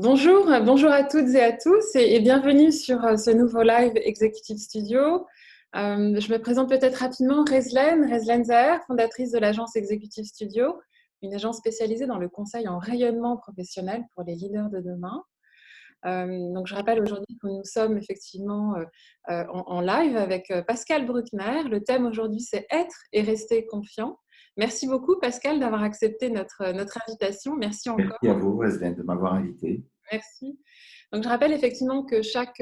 Bonjour à toutes et à tous et bienvenue sur ce nouveau live Executive Studio. Je me présente peut-être rapidement, Rezlen Zaher, fondatrice de l'agence Executive Studio, une agence spécialisée dans le conseil en rayonnement professionnel pour les leaders de demain. Donc je rappelle aujourd'hui que nous sommes effectivement en live avec Pascal Bruckner. Le thème aujourd'hui, c'est être et rester confiant. Merci beaucoup Pascal d'avoir accepté notre invitation. Merci encore. Merci à vous, Aslen, de m'avoir invité. Merci. Donc, je rappelle effectivement que chaque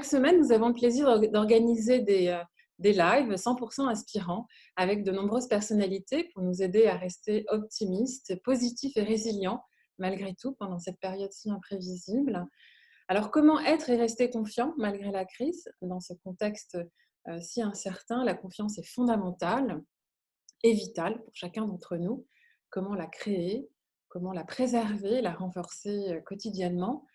semaine, nous avons le plaisir d'organiser des lives 100% inspirants avec de nombreuses personnalités pour nous aider à rester optimistes, positifs et résilients malgré tout pendant cette période si imprévisible. Alors, comment être et rester confiant malgré la crise dans ce contexte si incertain? La confiance est fondamentale et vitale pour chacun d'entre nous. Comment la créer? Comment la préserver, la renforcer quotidiennement?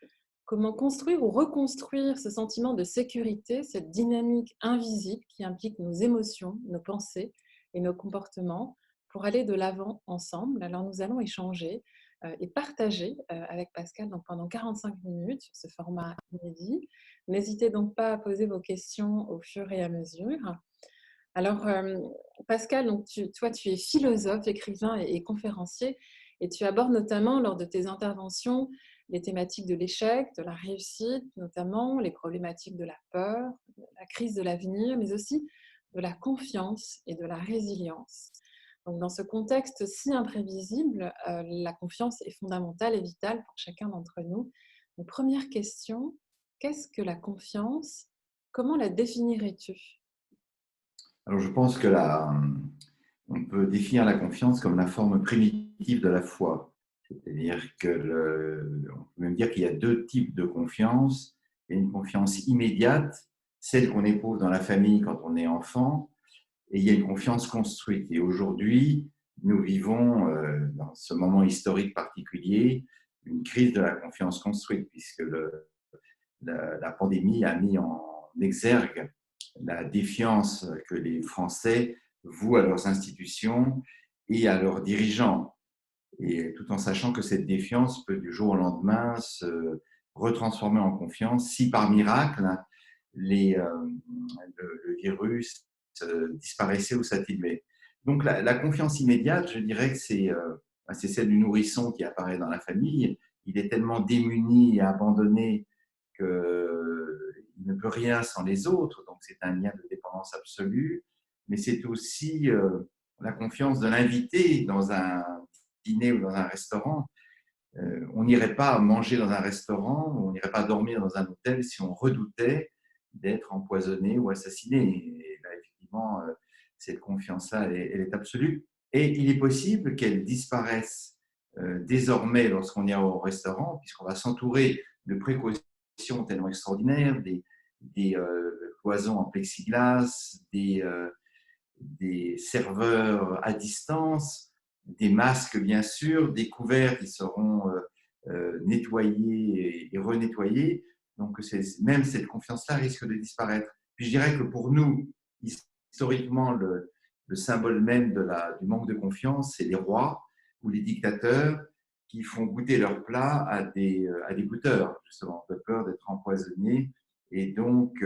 Comment construire ou reconstruire ce sentiment de sécurité, cette dynamique invisible qui implique nos émotions, nos pensées et nos comportements pour aller de l'avant ensemble? Alors nous allons échanger et partager avec Pascal donc, pendant 45 minutes sur ce format inédit. N'hésitez donc pas à poser vos questions au fur et à mesure. Alors Pascal, donc toi tu es philosophe, écrivain et conférencier et tu abordes notamment lors de tes interventions les thématiques de l'échec, de la réussite, notamment les problématiques de la peur, de la crise de l'avenir, mais aussi de la confiance et de la résilience. Donc, dans ce contexte si imprévisible, la confiance est fondamentale et vitale pour chacun d'entre nous. Donc, première question, qu'est-ce que la confiance? Comment la définirais-tu? Alors, je pense que on peut définir la confiance comme la forme primitive de la foi. C'est-à-dire on peut même dire qu'il y a deux types de confiance. Il y a une confiance immédiate, celle qu'on éprouve dans la famille quand on est enfant, et il y a une confiance construite. Et aujourd'hui, nous vivons, dans ce moment historique particulier, une crise de la confiance construite, puisque la pandémie a mis en exergue la défiance que les Français vouent à leurs institutions et à leurs dirigeants. Et tout en sachant que cette défiance peut du jour au lendemain se retransformer en confiance si par miracle le virus disparaissait ou s'atténuait. Donc la confiance immédiate, je dirais que c'est celle du nourrisson qui apparaît dans la famille. Il est tellement démuni et abandonné qu'il ne peut rien sans les autres, donc c'est un lien de dépendance absolue, mais c'est aussi la confiance de l'invité dans un dîner ou dans un restaurant. On n'irait pas manger dans un restaurant, on n'irait pas dormir dans un hôtel si on redoutait d'être empoisonné ou assassiné. Et là, effectivement, cette confiance-là, elle est absolue. Et il est possible qu'elle disparaisse désormais lorsqu'on ira au restaurant, puisqu'on va s'entourer de précautions tellement extraordinaires, des cloisons en plexiglas, des serveurs à distance, des masques bien sûr, des couverts qui seront nettoyés et renettoyés. Donc même cette confiance-là risque de disparaître. Puis je dirais que pour nous, historiquement, le symbole même du manque de confiance, c'est les rois ou les dictateurs qui font goûter leurs plats à des goûteurs, justement, de peur d'être empoisonnés. Et donc,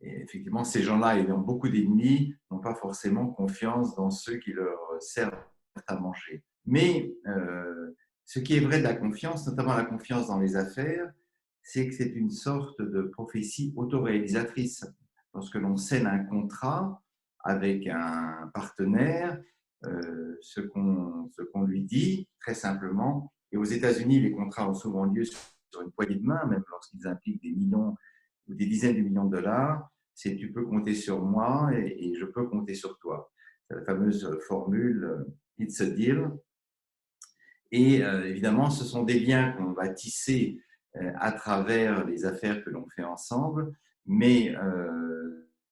et effectivement, ces gens-là, ayant beaucoup d'ennemis, n'ont pas forcément confiance dans ceux qui leur servent à manger. Mais ce qui est vrai de la confiance, notamment la confiance dans les affaires, c'est que c'est une sorte de prophétie autoréalisatrice. Lorsque l'on scelle un contrat avec un partenaire, ce qu'on lui dit, très simplement, et aux États-Unis, les contrats ont souvent lieu sur une poignée de main, même lorsqu'ils impliquent des millions ou des dizaines de millions de dollars, c'est tu peux compter sur moi et je peux compter sur toi. C'est la fameuse formule It's a deal. Et évidemment, ce sont des liens qu'on va tisser à travers les affaires que l'on fait ensemble, mais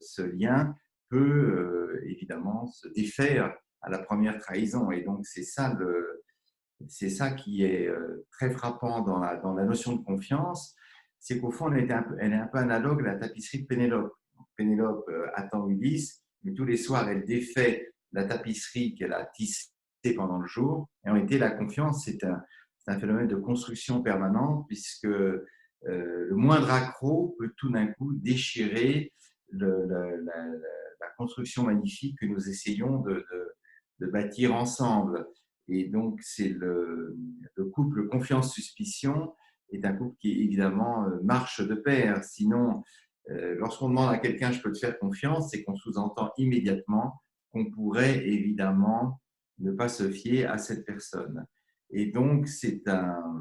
ce lien peut évidemment se défaire à la première trahison. Et donc, c'est ça qui est très frappant dans la notion de confiance, c'est qu'au fond, elle est un peu analogue à la tapisserie de Pénélope. Pénélope attend Ulysse, mais tous les soirs, elle défait la tapisserie qu'elle a tissée pendant le jour. Et en réalité, la confiance, c'est c'est un phénomène de construction permanente, puisque le moindre accroc peut tout d'un coup déchirer la construction magnifique que nous essayons de bâtir ensemble. Et donc, c'est le couple confiance-suspicion est un couple qui, évidemment, marche de pair. Sinon, lorsqu'on demande à quelqu'un « je peux te faire confiance », c'est qu'on sous-entend immédiatement qu'on pourrait, évidemment, ne pas se fier à cette personne. Et donc, c'est un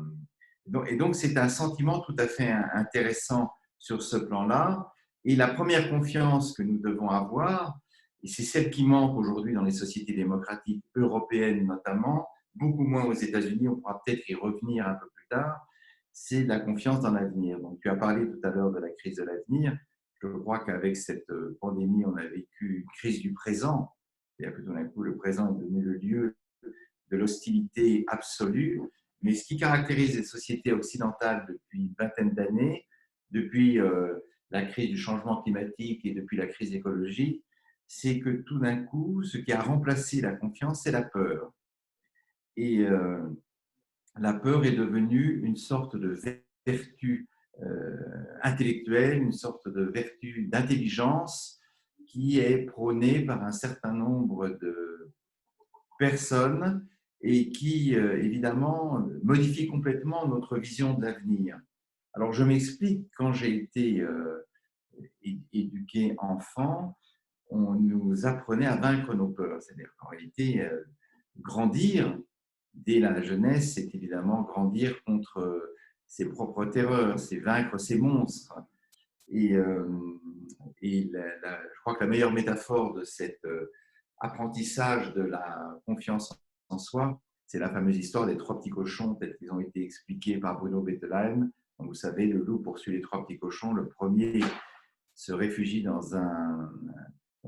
sentiment tout à fait intéressant sur ce plan-là. Et la première confiance que nous devons avoir, et c'est celle qui manque aujourd'hui dans les sociétés démocratiques européennes notamment, beaucoup moins aux États-Unis, on pourra peut-être y revenir un peu plus tard, c'est la confiance dans l'avenir. Donc, tu as parlé tout à l'heure de la crise de l'avenir. Je crois qu'avec cette pandémie, on a vécu une crise du présent. C'est-à-dire que tout d'un coup, le présent est devenu le lieu de l'hostilité absolue. Mais ce qui caractérise les sociétés occidentales depuis une vingtaine d'années, depuis la crise du changement climatique et depuis la crise écologique, c'est que tout d'un coup, ce qui a remplacé la confiance, c'est la peur. Et la peur est devenue une sorte de vertu intellectuelle, une sorte de vertu d'intelligence qui est prônée par un certain nombre de personnes et qui, évidemment, modifie complètement notre vision de l'avenir. Alors, je m'explique, quand j'ai été éduqué enfant, on nous apprenait à vaincre nos peurs. C'est-à-dire qu'en réalité, grandir dès la jeunesse, c'est évidemment grandir contre ses propres terreurs, c'est vaincre ses monstres. Et, je crois que la meilleure métaphore de cet apprentissage de la confiance en soi, c'est la fameuse histoire des trois petits cochons tels qu'ils ont été expliqués par Bruno Bettelheim. Donc, vous savez, le loup poursuit les trois petits cochons. Le premier se réfugie dans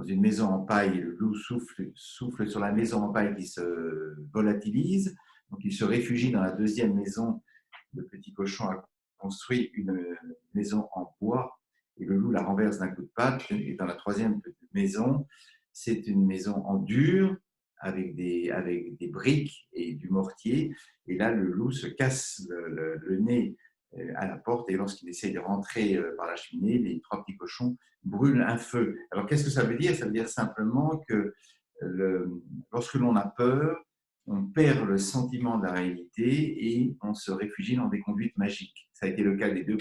une maison en paille et le loup souffle sur la maison en paille qui se volatilise. Donc, il se réfugie dans la deuxième maison. Le petit cochon a construit une maison en bois et le loup la renverse d'un coup de patte. Et dans la troisième maison, c'est une maison en dur avec des briques et du mortier. Et là, le loup se casse le nez à la porte et lorsqu'il essaie de rentrer par la cheminée, les trois petits cochons brûlent un feu. Alors, qu'est-ce que ça veut dire? Ça veut dire simplement que lorsque l'on a peur, on perd le sentiment de la réalité et on se réfugie dans des conduites magiques. Ça a été le cas des deux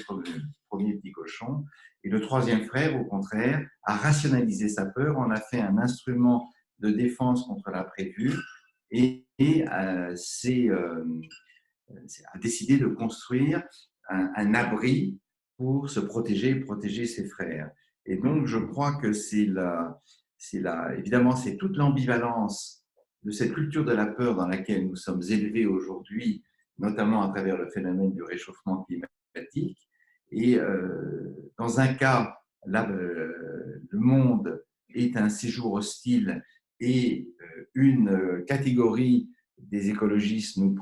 premiers petits cochons. Et le troisième frère, au contraire, a rationalisé sa peur, en a fait un instrument de défense contre l'imprévu et a décidé de construire un abri pour se protéger et protéger ses frères. Et donc, je crois que évidemment, c'est toute l'ambivalence de cette culture de la peur dans laquelle nous sommes élevés aujourd'hui, notamment à travers le phénomène du réchauffement climatique. Et dans un cas, là, le monde est un séjour hostile et une catégorie des écologistes nous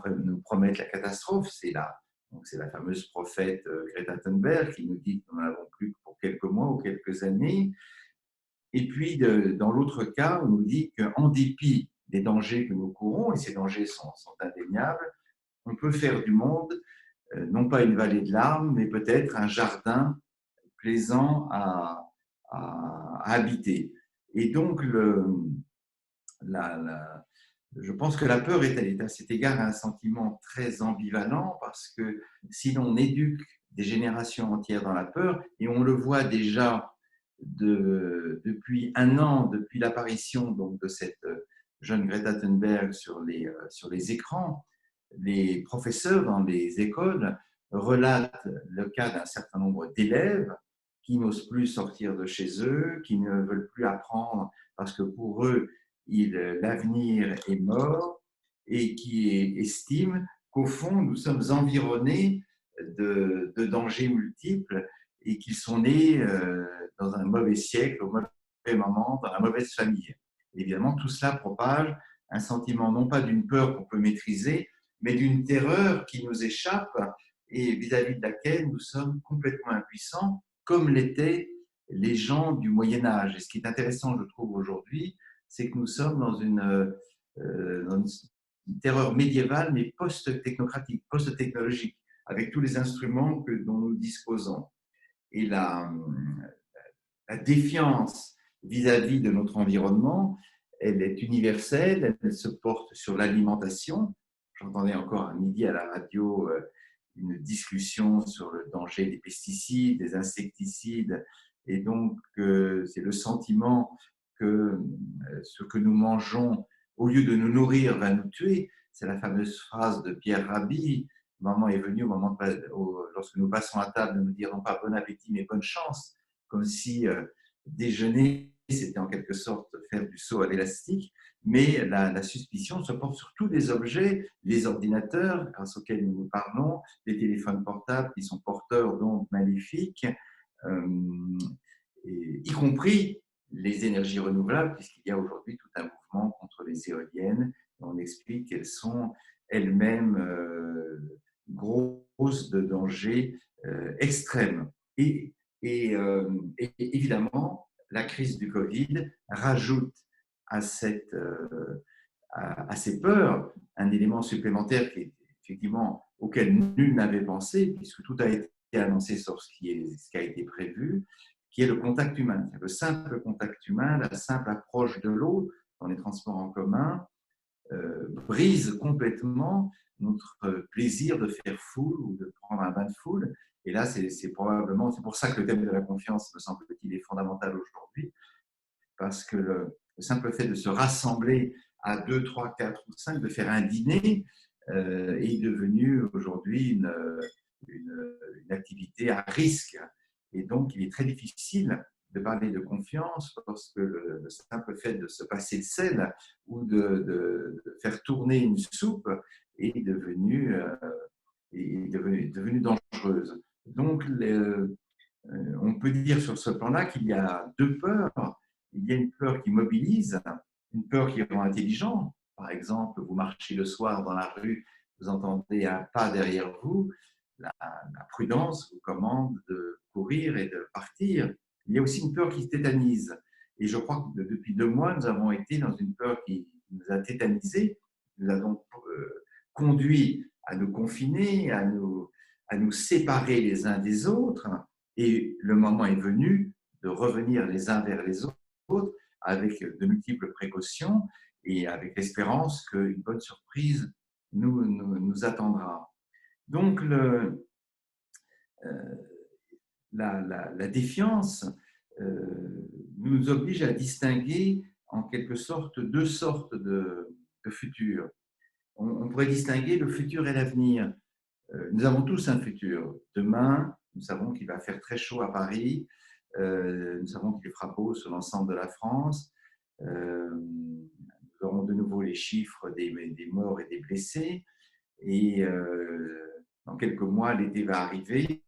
promettent la catastrophe. C'est la fameuse prophète Greta Thunberg qui nous dit que nous n'en avons plus que pour quelques mois ou quelques années. Et puis, dans l'autre cas, on nous dit qu'en dépit des dangers que nous courons, et ces dangers sont indéniables, on peut faire du monde, non pas une vallée de larmes, mais peut-être un jardin plaisant à habiter. Et donc, je pense que la peur est à cet égard un sentiment très ambivalent parce que si l'on éduque des générations entières dans la peur, et on le voit déjà depuis un an, depuis l'apparition donc de cette jeune Greta Thunberg sur les écrans, les professeurs dans les écoles relatent le cas d'un certain nombre d'élèves qui n'osent plus sortir de chez eux, qui ne veulent plus apprendre parce que pour eux, l'avenir est mort et qui estiment qu'au fond, nous sommes environnés de dangers multiples et qu'ils sont nés dans un mauvais siècle, au mauvais moment, dans la mauvaise famille. Et évidemment, tout cela propage un sentiment non pas d'une peur qu'on peut maîtriser, mais d'une terreur qui nous échappe et vis-à-vis de laquelle nous sommes complètement impuissants, comme l'étaient les gens du Moyen-Âge. Et ce qui est intéressant, je trouve, aujourd'hui, c'est que nous sommes dans une une terreur médiévale, mais post-technocratique, post-technologique, avec tous les instruments dont nous disposons. Et la défiance vis-à-vis de notre environnement, elle est universelle, elle se porte sur l'alimentation. J'entendais encore à midi à la radio une discussion sur le danger des pesticides, des insecticides, et donc c'est le sentiment que ce que nous mangeons, au lieu de nous nourrir, va nous tuer. C'est la fameuse phrase de Pierre Rabhi: le moment est venu, lorsque nous passons à table, ne nous dirons pas bon appétit, mais bonne chance, comme si déjeuner, c'était en quelque sorte faire du saut à l'élastique. Mais la suspicion se porte sur tous les objets, les ordinateurs grâce auxquels nous parlons, les téléphones portables qui sont porteurs d'ondes maléfiques, y compris les énergies renouvelables, puisqu'il y a aujourd'hui tout un mouvement contre les éoliennes. On explique qu'elles sont elles-mêmes grosses de dangers extrêmes. Et évidemment, la crise du Covid rajoute à ces peurs un élément supplémentaire qui est effectivement auquel nul n'avait pensé, puisque tout a été annoncé sur ce qui a été prévu, qui est le contact humain. Le simple contact humain, la simple approche de l'autre dans les transports en commun brise complètement notre plaisir de faire foule ou de prendre un bain de foule. Et là, c'est pour ça que le thème de la confiance, me semble-t-il, est fondamental aujourd'hui, parce que le simple fait de se rassembler à 2, 3, 4 ou 5, de faire un dîner, est devenu aujourd'hui une activité à risque. Et donc, il est très difficile de parler de confiance lorsque le simple fait de se passer le sel ou de faire tourner une soupe est devenue dangereuse. Donc, on peut dire sur ce plan-là qu'il y a deux peurs. Il y a une peur qui mobilise, une peur qui rend intelligent. Par exemple, vous marchez le soir dans la rue, vous entendez un pas derrière vous, la prudence vous commande de courir et de partir. Il y a aussi une peur qui tétanise. Et je crois que depuis 2 mois, nous avons été dans une peur qui nous a tétanisés, nous a donc conduit à nous confiner, à nous séparer les uns des autres. Et le moment est venu de revenir les uns vers les autres avec de multiples précautions et avec l'espérance qu'une bonne surprise nous attendra. Donc, la défiance nous oblige à distinguer en quelque sorte 2 sortes de futurs. On pourrait distinguer le futur et l'avenir. Nous avons tous un futur. Demain, nous savons qu'il va faire très chaud à Paris. Nous savons qu'il fera beau sur l'ensemble de la France. Nous aurons de nouveau les chiffres des morts et des blessés. Et dans quelques mois, l'été va arriver.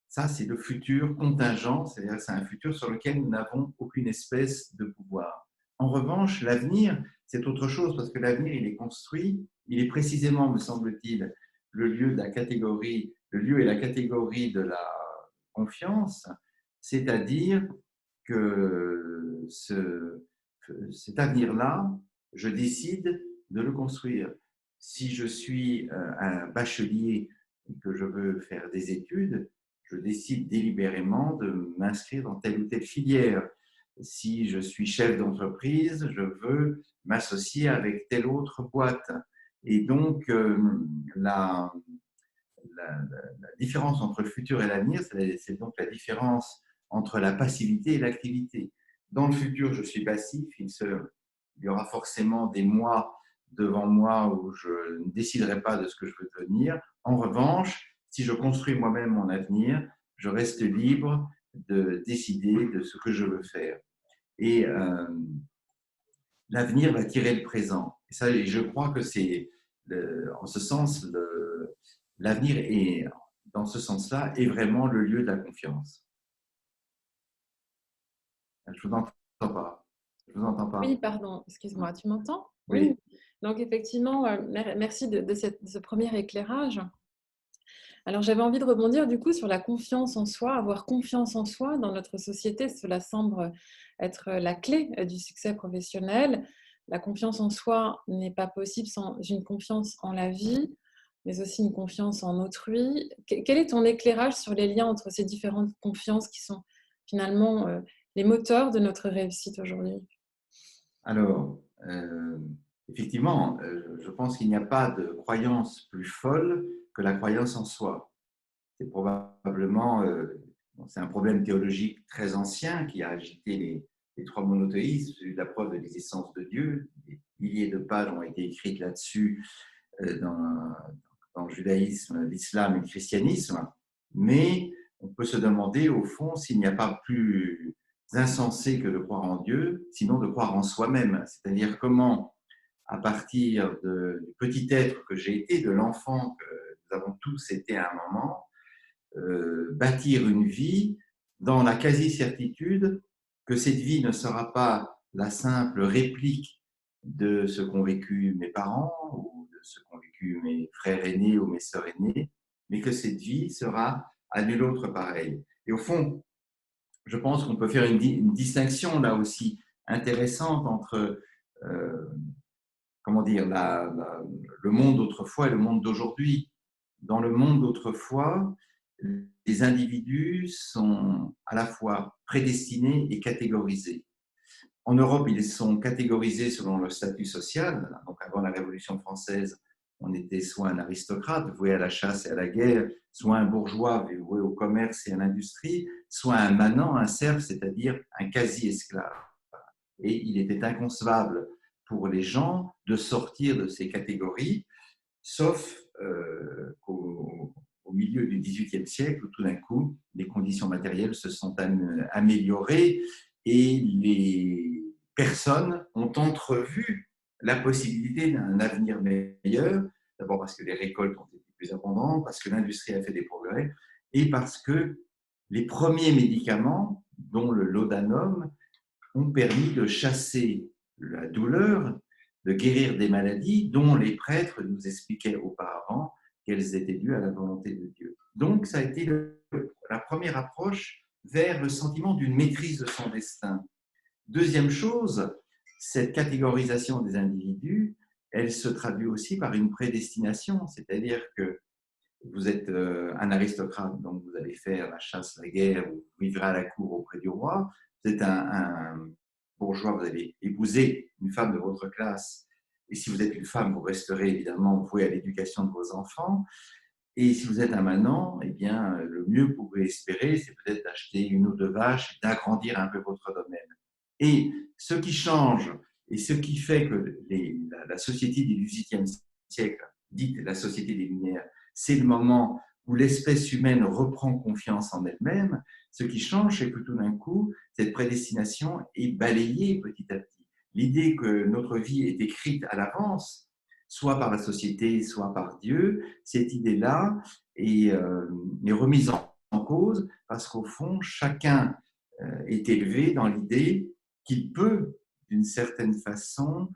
Ça, c'est le futur contingent, c'est-à-dire c'est un futur sur lequel nous n'avons aucune espèce de pouvoir. En revanche, l'avenir, c'est autre chose, parce que l'avenir, il est construit, il est précisément, me semble-t-il, le lieu et la catégorie de la confiance, c'est-à-dire que cet avenir-là, je décide de le construire. Si je suis un bachelier et que je veux faire des études, je décide délibérément de m'inscrire dans telle ou telle filière. Si je suis chef d'entreprise, je veux m'associer avec telle autre boîte. Et donc, la différence entre le futur et l'avenir, c'est donc la différence entre la passivité et l'activité. Dans le futur, je suis passif, il y aura forcément des mois devant moi où je ne déciderai pas de ce que je veux devenir. En revanche, si je construis moi-même mon avenir, je reste libre de décider de ce que je veux faire. Et l'avenir va tirer le présent. Et ça, je crois que c'est, en ce sens, l'avenir est, dans ce sens-là, est vraiment le lieu de la confiance. Je vous entends pas. Je vous entends pas. Oui, pardon, excuse-moi, tu m'entends? Oui. Donc effectivement, merci de ce premier éclairage. Alors j'avais envie de rebondir du coup sur la confiance en soi, avoir confiance en soi dans notre société, cela semble être la clé du succès professionnel. la confiance en soi n'est pas possible sans une confiance en la vie, mais aussi une confiance en autrui. Quel est ton éclairage sur les liens entre ces différentes confiances qui sont finalement les moteurs de notre réussite aujourd'hui? Alors, effectivement, je pense qu'il n'y a pas de croyance plus folle que la croyance en soi. C'est probablement, c'est un problème théologique très ancien qui a agité les trois monothéismes, celui de la preuve de l'existence de Dieu. Des milliers de pages ont été écrites là-dessus dans le judaïsme, l'islam et le christianisme. Mais on peut se demander, au fond, s'il n'y a pas plus insensé que de croire en Dieu, sinon de croire en soi-même. C'est-à-dire comment, à partir du petit être que j'ai été, de l'enfant que nous avons tous été à un moment, bâtir une vie dans la quasi-certitude que cette vie ne sera pas la simple réplique de ce qu'ont vécu mes parents ou de ce qu'ont vécu mes frères aînés ou mes sœurs aînées, mais que cette vie sera à nul autre pareille. Et au fond, je pense qu'on peut faire une distinction là aussi intéressante entre comment dire, le monde d'autrefois et le monde d'aujourd'hui. Dans le monde d'autrefois, les individus sont à la fois prédestinés et catégorisés. En Europe, ils sont catégorisés selon leur statut social. Donc, avant la Révolution française, on était soit un aristocrate voué à la chasse et à la guerre, soit un bourgeois voué au commerce et à l'industrie, soit un manant, un serf, c'est-à-dire un quasi-esclave. Et il était inconcevable pour les gens de sortir de ces catégories, sauf au milieu du XVIIIe siècle, où tout d'un coup, les conditions matérielles se sont améliorées et les personnes ont entrevu la possibilité d'un avenir meilleur, d'abord parce que les récoltes ont été plus abondantes, parce que l'industrie a fait des progrès, et parce que les premiers médicaments, dont le laudanum, ont permis de chasser la douleur, de guérir des maladies dont les prêtres nous expliquaient auparavant qu'elles étaient dues à la volonté de Dieu. Donc, ça a été la première approche vers le sentiment d'une maîtrise de son destin. Deuxième chose, cette catégorisation des individus, elle se traduit aussi par une prédestination, c'est-à-dire que vous êtes un aristocrate, donc vous allez faire la chasse, la guerre, vous vivrez à la cour auprès du roi. Vous êtes un bourgeois, vous allez épouser une femme de votre classe. Et si vous êtes une femme, vous resterez évidemment voué à l'éducation de vos enfants. Et si vous êtes un manant, eh bien, le mieux que vous pouvez espérer, c'est peut-être d'acheter une ou deux vaches, d'agrandir un peu votre domaine. Et ce qui change et ce qui fait que la société du XVIIIe siècle, dite la société des Lumières, c'est le moment où l'espèce humaine reprend confiance en elle-même. Ce qui change, c'est que tout d'un coup, cette prédestination est balayée petit à petit. L'idée que notre vie est écrite à l'avance, soit par la société, soit par Dieu, cette idée-là est remise en cause parce qu'au fond, chacun est élevé dans l'idée qu'il peut, d'une certaine façon,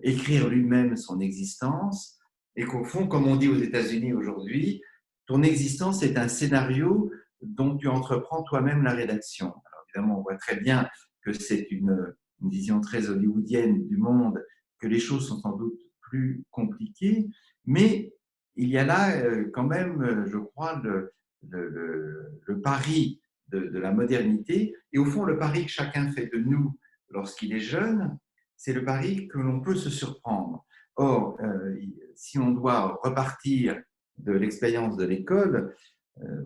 écrire lui-même son existence et qu'au fond, comme on dit aux États-Unis aujourd'hui, ton existence est un scénario dont tu entreprends toi-même la rédaction. Alors évidemment, on voit très bien que c'est une vision très hollywoodienne du monde, que les choses sont sans doute plus compliquées, mais il y a là quand même, je crois, le pari de la modernité. Et au fond, le pari que chacun fait de nous lorsqu'il est jeune, c'est le pari que l'on peut se surprendre. Or, si on doit repartir de l'expérience de l'école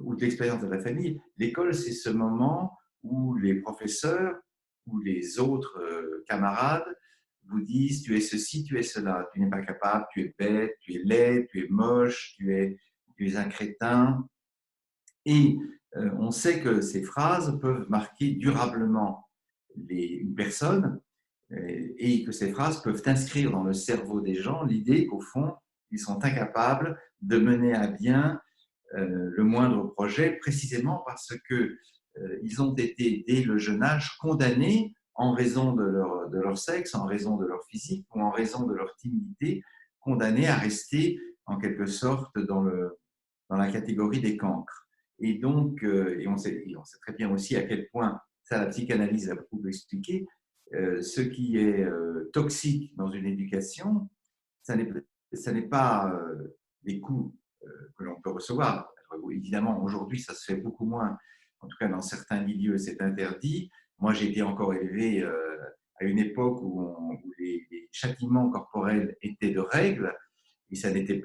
ou de l'expérience de la famille, l'école, c'est ce moment où les professeurs ou les autres camarades vous disent tu es ceci, tu es cela, tu n'es pas capable, tu es bête, tu es laid, tu es moche, tu es un crétin. Et on sait que ces phrases peuvent marquer durablement une personne et que ces phrases peuvent inscrire dans le cerveau des gens l'idée qu'au fond, ils sont incapables de mener à bien le moindre projet, précisément parce qu'ils ont été, dès le jeune âge, condamnés en raison de leur sexe, en raison de leur physique ou en raison de leur timidité, condamnés à rester en quelque sorte dans la catégorie des cancres. Et donc, et on sait très bien aussi à quel point, ça la psychanalyse a beaucoup expliqué, Ce qui est toxique dans une éducation, ça n'est pas les coûts que l'on peut recevoir. Alors, évidemment, aujourd'hui, ça se fait beaucoup moins. En tout cas, dans certains milieux, c'est interdit. Moi, j'ai été encore élevé à une époque où les châtiments corporels étaient de règle, et ça n'était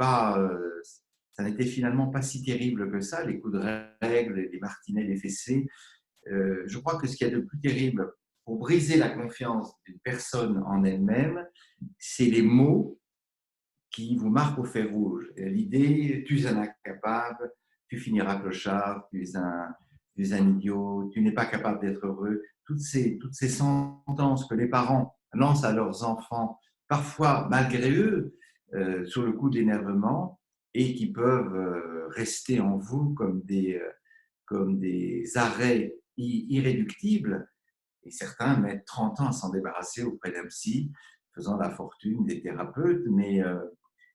finalement pas si terrible que ça, les coups de règle, les martinets, les fessées. Je crois que ce qu'il y a de plus terrible pour briser la confiance d'une personne en elle-même, c'est les mots qui vous marquent au fer rouge. L'idée, tu es un incapable, tu finiras clochard, tu es un idiot, tu n'es pas capable d'être heureux. Toutes ces sentences que les parents lancent à leurs enfants, parfois malgré eux, sur le coup de l'énervement, et qui peuvent rester en vous comme des arrêts irréductibles. Et certains mettent 30 ans à s'en débarrasser auprès d'un psy, faisant la fortune des thérapeutes. Mais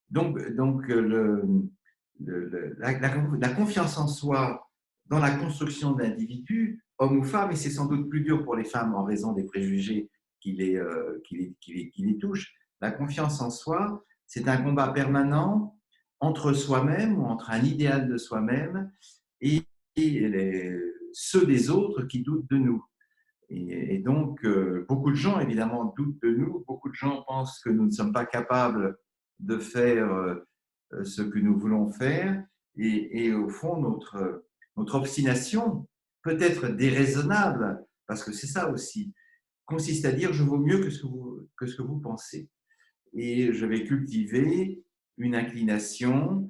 donc la confiance en soi dans la construction de l'individu, homme ou femme, et c'est sans doute plus dur pour les femmes en raison des préjugés qui les touchent, la confiance en soi, c'est un combat permanent entre soi-même ou entre un idéal de soi-même et ceux des autres qui doutent de nous. Et donc, beaucoup de gens, évidemment, doutent de nous. Beaucoup de gens pensent que nous ne sommes pas capables de faire ce que nous voulons faire. Et au fond, notre obstination, peut-être déraisonnable, parce que c'est ça aussi, consiste à dire « je vaux mieux que ce que vous pensez ». Et je vais cultiver une inclination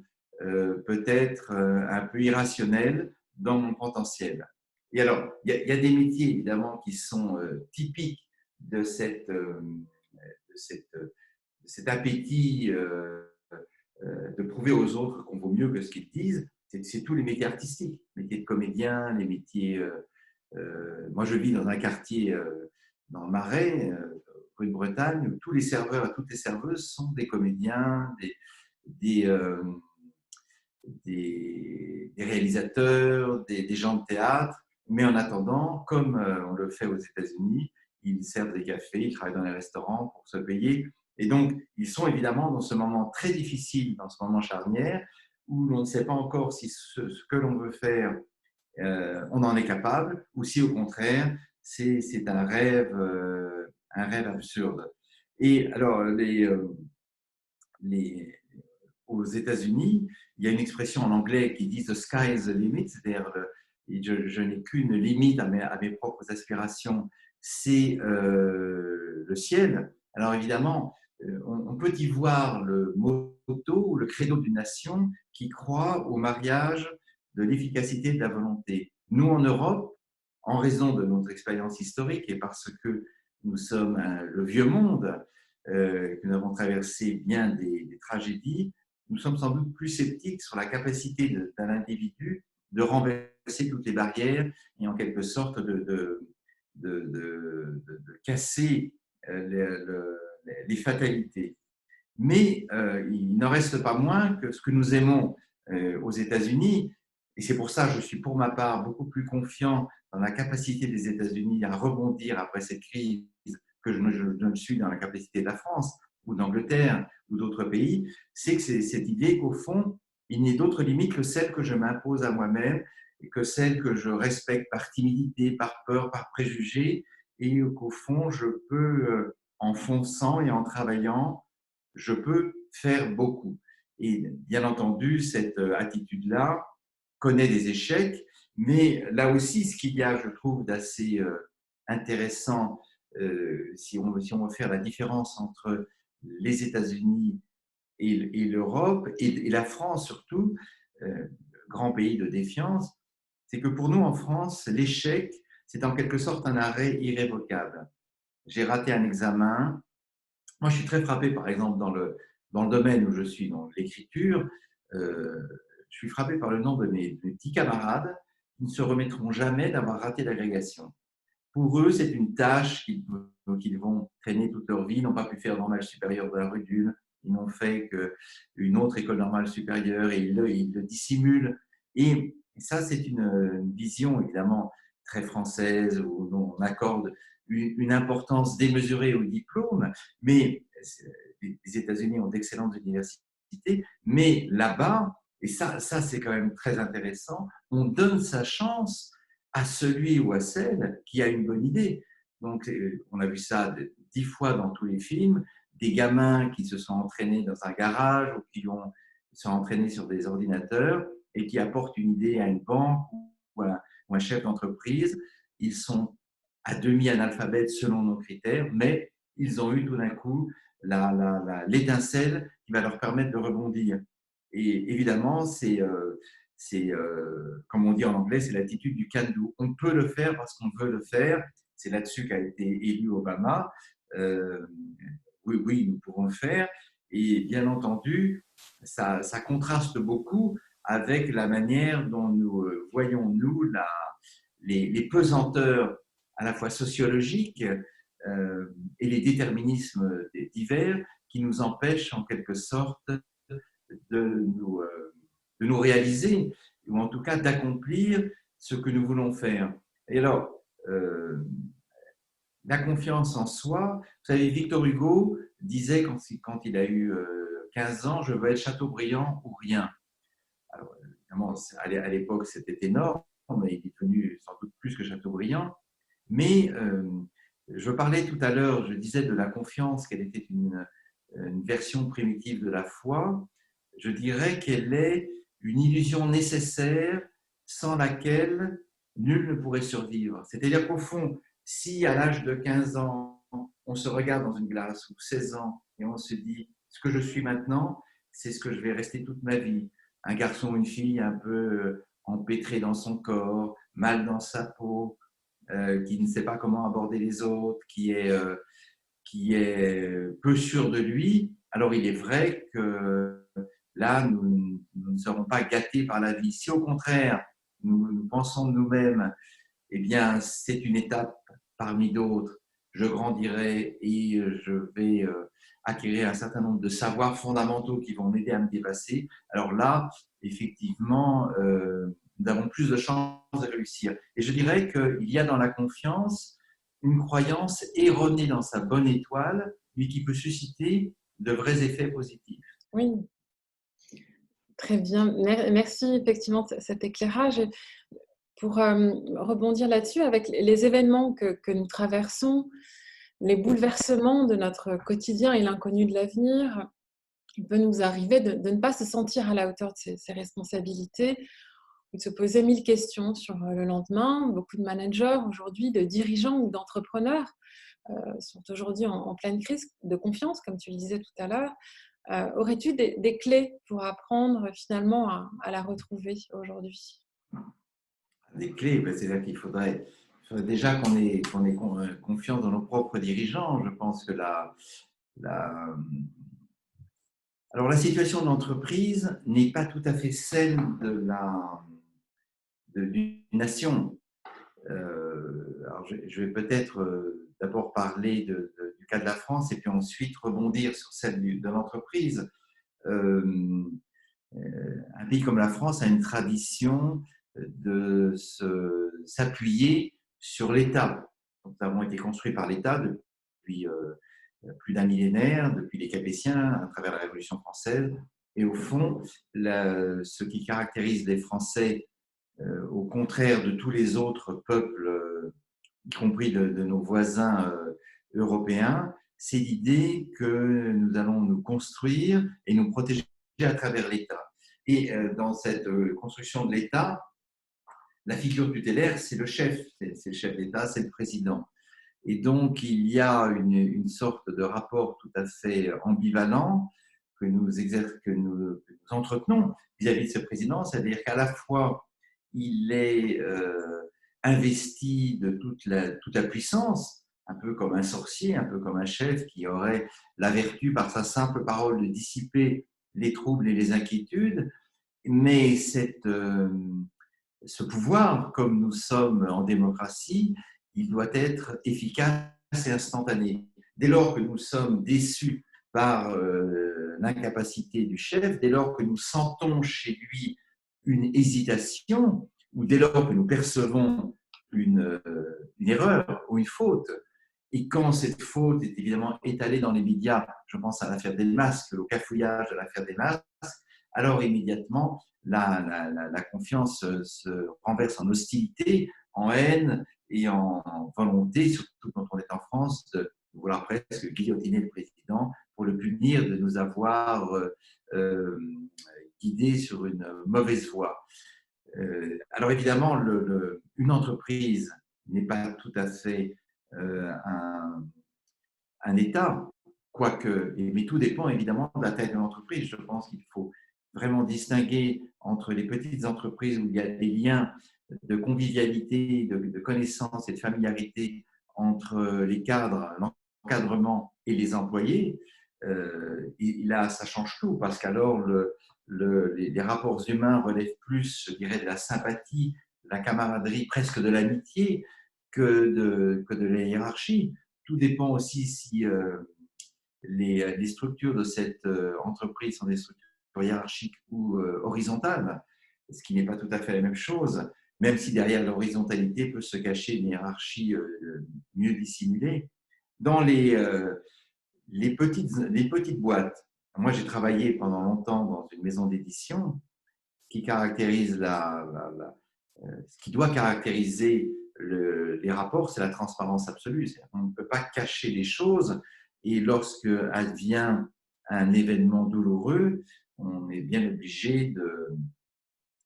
peut-être un peu irrationnelle dans mon potentiel. Et alors, il y a des métiers évidemment qui sont typiques de cet appétit de prouver aux autres qu'on vaut mieux que ce qu'ils disent. C'est tous les métiers artistiques, les métiers de comédien, les métiers. Moi, je vis dans un quartier dans le Marais, rue de Bretagne, où tous les serveurs et toutes les serveuses sont des comédiens, des, euh, des réalisateurs, des gens de théâtre. Mais en attendant, comme on le fait aux États-Unis, ils servent des cafés, ils travaillent dans les restaurants pour se payer. Et donc, ils sont évidemment dans ce moment très difficile, dans ce moment charnière, où l'on ne sait pas encore si ce que l'on veut faire, on en est capable, ou si au contraire, c'est un rêve absurde. Et alors, les, aux États-Unis, il y a une expression en anglais qui dit « the sky is the limit », c'est-à-dire je n'ai qu'une limite à mes propres aspirations, c'est le ciel. Alors évidemment, on peut y voir le motto ou le credo d'une nation qui croit au mariage de l'efficacité de la volonté. Nous, en Europe, en raison de notre expérience historique et parce que nous sommes le vieux monde, que nous avons traversé bien des tragédies, nous sommes sans doute plus sceptiques sur la capacité d'un individu de renverser toutes les barrières et en quelque sorte de casser les fatalités. Mais il n'en reste pas moins que ce que nous aimons aux États-Unis, et c'est pour ça que je suis pour ma part beaucoup plus confiant dans la capacité des États-Unis à rebondir après cette crise que je ne suis dans la capacité de la France ou d'Angleterre ou d'autres pays, c'est que c'est cette idée qu'au fond, il n'y ait d'autre limite que celle que je m'impose à moi-même et que celle que je respecte par timidité, par peur, par préjugé, et qu'au fond, je peux, en fonçant et en travaillant, je peux faire beaucoup. Et bien entendu, cette attitude-là connaît des échecs, mais là aussi, ce qu'il y a, je trouve, d'assez intéressant, si on veut faire la différence entre les États-Unis et l'Europe, et la France surtout, grand pays de défiance, c'est que pour nous, en France, l'échec, c'est en quelque sorte un arrêt irrévocable. J'ai raté un examen. Moi, je suis très frappé, par exemple, dans le domaine où je suis, dans l'écriture, je suis frappé par le nombre de mes petits camarades qui ne se remettront jamais d'avoir raté l'agrégation. Pour eux, c'est une tâche qu'ils vont traîner toute leur vie. Ils n'ont pas pu faire normale supérieure de la rue d'Ulm. Ils n'ont fait qu'une autre école normale supérieure et ils le dissimulent. Et ça, c'est une vision évidemment très française où on accorde une importance démesurée au diplôme, mais les États-Unis ont d'excellentes universités, mais là-bas, et ça c'est quand même très intéressant, on donne sa chance à celui ou à celle qui a une bonne idée. Donc, on a vu ça 10 fois dans tous les films, des gamins qui se sont entraînés dans un garage ou qui sont entraînés sur des ordinateurs et qui apportent une idée à une banque ou à un chef d'entreprise. Ils sont à demi analphabètes selon nos critères, mais ils ont eu tout d'un coup l'étincelle qui va leur permettre de rebondir. Et évidemment, comme on dit en anglais, c'est l'attitude du can-do. On peut le faire parce qu'on veut le faire. C'est là-dessus qu'a été élu Obama. Oui, oui, nous pouvons le faire. Et bien entendu, ça contraste beaucoup avec la manière dont nous voyons, nous, les pesanteurs à la fois sociologiques et les déterminismes divers qui nous empêchent en quelque sorte de nous réaliser, ou en tout cas d'accomplir ce que nous voulons faire. Et alors, la confiance en soi, vous savez, Victor Hugo disait quand il a eu 15 ans, je veux être Chateaubriand ou rien. Alors, évidemment, à l'époque, c'était énorme, mais il est devenu sans doute plus que Chateaubriand. Mais je parlais tout à l'heure, je disais de la confiance, qu'elle était une version primitive de la foi. Je dirais qu'elle est une illusion nécessaire sans laquelle nul ne pourrait survivre. C'est-à-dire qu'au fond, si à l'âge de 15 ans, on se regarde dans une glace, ou 16 ans, et on se dit, ce que je suis maintenant, c'est ce que je vais rester toute ma vie. Un garçon ou une fille un peu empêtré dans son corps, mal dans sa peau, qui ne sait pas comment aborder les autres, qui est peu sûr de lui, alors il est vrai que là, nous ne serons pas gâtés par la vie. Si au contraire, nous pensons de nous-mêmes, eh bien, c'est une étape parmi d'autres. Je grandirai et je vais acquérir un certain nombre de savoirs fondamentaux qui vont m'aider à me dépasser. Alors là, effectivement, nous avons plus de chances de réussir. Et je dirais qu'il y a dans la confiance une croyance erronée dans sa bonne étoile, mais qui peut susciter de vrais effets positifs. Oui, très bien. Merci effectivement de cet éclairage. Pour rebondir là-dessus, avec les événements que nous traversons, les bouleversements de notre quotidien et l'inconnu de l'avenir, il peut nous arriver de ne pas se sentir à la hauteur de ses responsabilités, ou de se poser 1000 questions sur le lendemain. Beaucoup de managers aujourd'hui, de dirigeants ou d'entrepreneurs sont aujourd'hui en pleine crise de confiance, comme tu le disais tout à l'heure. Aurais-tu des clés pour apprendre finalement à la retrouver aujourd'hui? Des clés, c'est là qu'il faudrait déjà qu'on ait confiance dans nos propres dirigeants. Je pense que alors la situation de l'entreprise n'est pas tout à fait celle d'une nation. Alors je vais peut-être d'abord parler du cas de la France et puis ensuite rebondir sur celle de l'entreprise. Un pays comme la France a une tradition de s'appuyer sur l'État. Nous avons été construits par l'État depuis plus d'un millénaire, depuis les Capétiens, à travers la Révolution française. Et au fond, ce qui caractérise les Français, au contraire de tous les autres peuples, y compris de nos voisins européens, c'est l'idée que nous allons nous construire et nous protéger à travers l'État. Et dans cette construction de l'État, la figure tutélaire, c'est le chef d'État, c'est le président. Et donc, il y a une sorte de rapport tout à fait ambivalent que nous entretenons vis-à-vis de ce président, c'est-à-dire qu'à la fois, il est investi de toute la puissance, un peu comme un sorcier, un peu comme un chef qui aurait la vertu, par sa simple parole, de dissiper les troubles et les inquiétudes, mais ce pouvoir, comme nous sommes en démocratie, il doit être efficace et instantané. Dès lors que nous sommes déçus par l'incapacité du chef, dès lors que nous sentons chez lui une hésitation, ou dès lors que nous percevons une erreur ou une faute, Et quand cette faute est évidemment étalée dans les médias, je pense à l'affaire des masques, au cafouillage de l'affaire des masques, alors immédiatement, la confiance se renverse en hostilité, en haine et en volonté, surtout quand on est en France, de vouloir presque guillotiner le président pour le punir de nous avoir euh, guidés sur une mauvaise voie. Alors évidemment, une entreprise n'est pas tout à fait un État, quoique, mais tout dépend évidemment de la taille de l'entreprise. Je pense qu'il faut vraiment distinguer entre les petites entreprises où il y a des liens de convivialité, de connaissance et de familiarité entre les cadres, l'encadrement et les employés. Et là, ça change tout parce qu'alors les rapports humains relèvent plus, je dirais, de la sympathie, de la camaraderie, presque de l'amitié que de la hiérarchie. Tout dépend aussi si les structures de cette entreprise sont des structures hiérarchiques ou horizontales, ce qui n'est pas tout à fait la même chose, même si derrière l'horizontalité peut se cacher une hiérarchie mieux dissimulée. Dans les petites boîtes, moi j'ai travaillé pendant longtemps dans une maison d'édition qui caractérise ce qui doit caractériser les rapports, c'est la transparence absolue. On ne peut pas cacher les choses et lorsque advient un événement douloureux, on est bien obligé de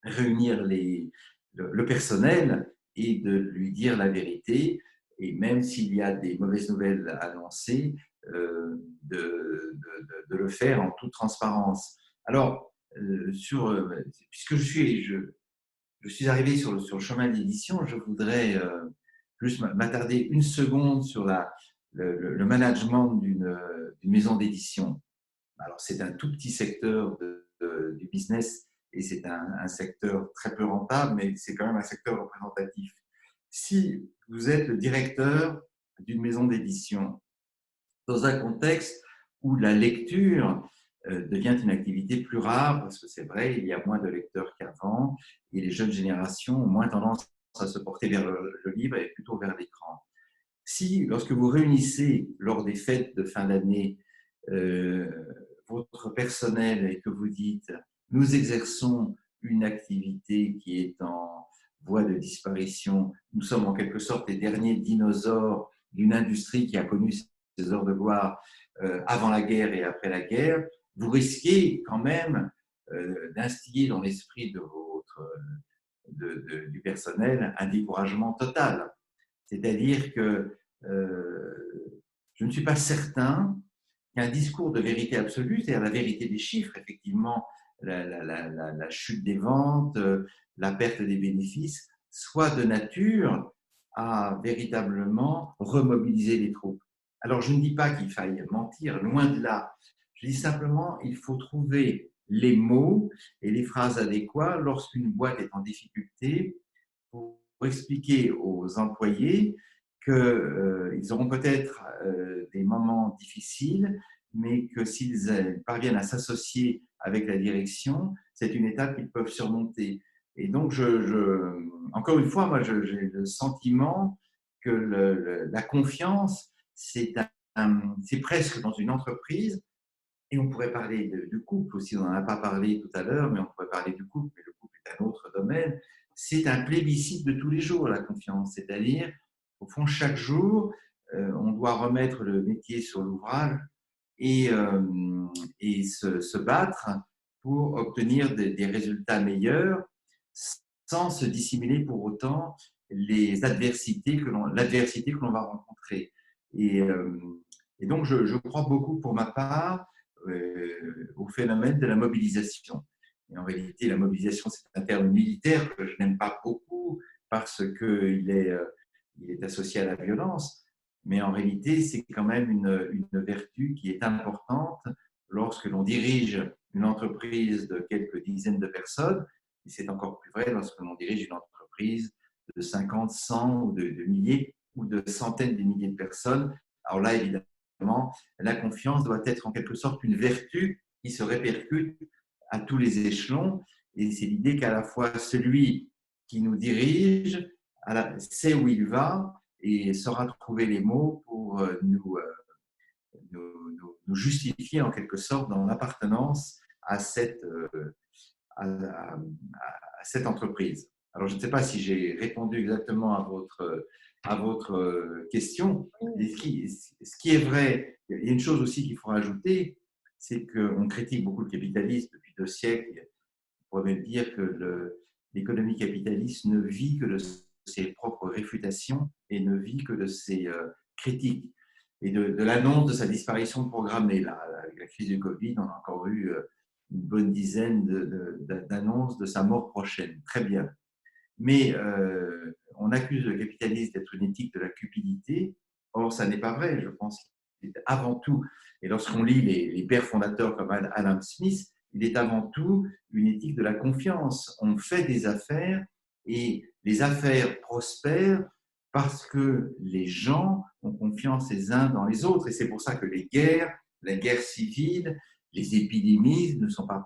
réunir le personnel et de lui dire la vérité. Et même s'il y a des mauvaises nouvelles annoncées, de le faire en toute transparence. Alors, puisque je suis arrivé sur le chemin de l'édition, je voudrais juste m'attarder une seconde sur le management d'une maison d'édition. Alors, c'est un tout petit secteur du business et c'est un secteur très peu rentable, mais c'est quand même un secteur représentatif. Si vous êtes le directeur d'une maison d'édition dans un contexte où la lecture devient une activité plus rare, parce que c'est vrai, il y a moins de lecteurs qu'avant, et les jeunes générations ont moins tendance à se porter vers le livre et plutôt vers l'écran. Si, lorsque vous réunissez lors des fêtes de fin d'année euh, votre personnel et que vous dites « nous exerçons une activité qui est en voie de disparition, nous sommes en quelque sorte les derniers dinosaures d'une industrie qui a connu ses heures de gloire avant la guerre et après la guerre », vous risquez quand même d'instiller dans l'esprit du personnel un découragement total. C'est-à-dire que je ne suis pas certain qu'un discours de vérité absolue, c'est-à-dire la vérité des chiffres, effectivement, la chute des ventes, la perte des bénéfices, soit de nature à véritablement remobiliser les troupes. Alors, je ne dis pas qu'il faille mentir, loin de là. Je dis simplement qu'il faut trouver les mots et les phrases adéquats lorsqu'une boîte est en difficulté pour expliquer aux employés qu'ils auront peut-être des moments difficiles, mais que s'ils parviennent à s'associer avec la direction, c'est une étape qu'ils peuvent surmonter. Et donc, encore une fois, moi, j'ai le sentiment que la confiance, c'est presque dans une entreprise, et on pourrait parler du couple aussi, on n'en a pas parlé tout à l'heure, mais on pourrait parler du couple, mais le couple est un autre domaine. C'est un plébiscite de tous les jours, la confiance, c'est-à-dire, au fond, chaque jour, on doit remettre le métier sur l'ouvrage et se battre pour obtenir des résultats meilleurs sans se dissimuler pour autant l'adversité que l'on va rencontrer. Et donc, je crois beaucoup pour ma part au phénomène de la mobilisation. Et en réalité, la mobilisation, c'est un terme militaire que je n'aime pas beaucoup parce qu'il est associé à la violence. Mais en réalité, c'est quand même une vertu qui est importante lorsque l'on dirige une entreprise de quelques dizaines de personnes. Et c'est encore plus vrai lorsque l'on dirige une entreprise de 50, 100 ou de milliers ou de centaines de milliers de personnes. Alors là, évidemment, la confiance doit être en quelque sorte une vertu qui se répercute à tous les échelons. Et c'est l'idée qu'à la fois celui qui nous dirige sait où il va et saura trouver les mots pour nous justifier en quelque sorte dans l'appartenance à à cette entreprise. Alors, je ne sais pas si j'ai répondu exactement à votre question. Et ce qui est vrai, il y a une chose aussi qu'il faut rajouter, c'est qu'on critique beaucoup le capitalisme depuis 2 siècles. On pourrait même dire que l'économie capitaliste ne vit que de ses propres réfutations et ne vit que de ses critiques et de l'annonce de sa disparition programmée. Là, avec la crise du Covid, on a encore eu une bonne dizaine d'annonces de sa mort prochaine. Très bien. Mais on accuse le capitalisme d'être une éthique de la cupidité. Or, ça n'est pas vrai. Je pense qu'il est avant tout, et lorsqu'on lit les pères fondateurs comme Adam Smith, il est avant tout une éthique de la confiance. On fait des affaires et les affaires prospèrent parce que les gens ont confiance les uns dans les autres. Et c'est pour ça que les guerres, la guerre civile, les épidémies ne sont pas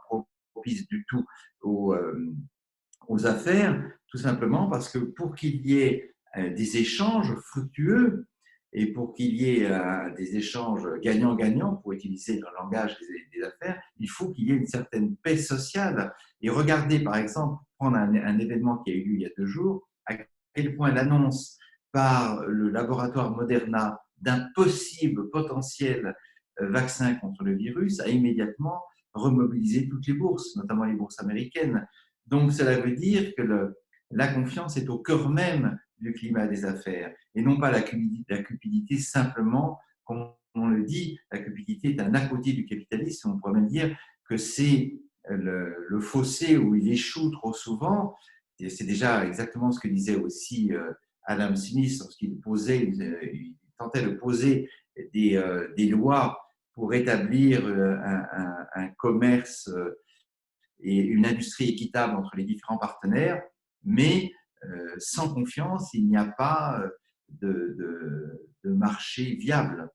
propices du tout aux affaires, tout simplement parce que pour qu'il y ait des échanges fructueux et pour qu'il y ait des échanges gagnant-gagnant, pour utiliser le langage des affaires, il faut qu'il y ait une certaine paix sociale. Et regardez, par exemple, prendre un événement qui a eu lieu il y a 2 jours, à quel point l'annonce par le laboratoire Moderna d'un possible potentiel vaccin contre le virus a immédiatement remobilisé toutes les bourses, notamment les bourses américaines. Donc, cela veut dire que la confiance est au cœur même du climat des affaires et non pas la cupidité simplement, comme on le dit, la cupidité est un à côté du capitalisme. On pourrait même dire que c'est le fossé où il échoue trop souvent. Et c'est déjà exactement ce que disait aussi Adam Smith lorsqu'il il tentait de poser des lois pour établir un commerce et une industrie équitable entre les différents partenaires, mais sans confiance, il n'y a pas de marché viable.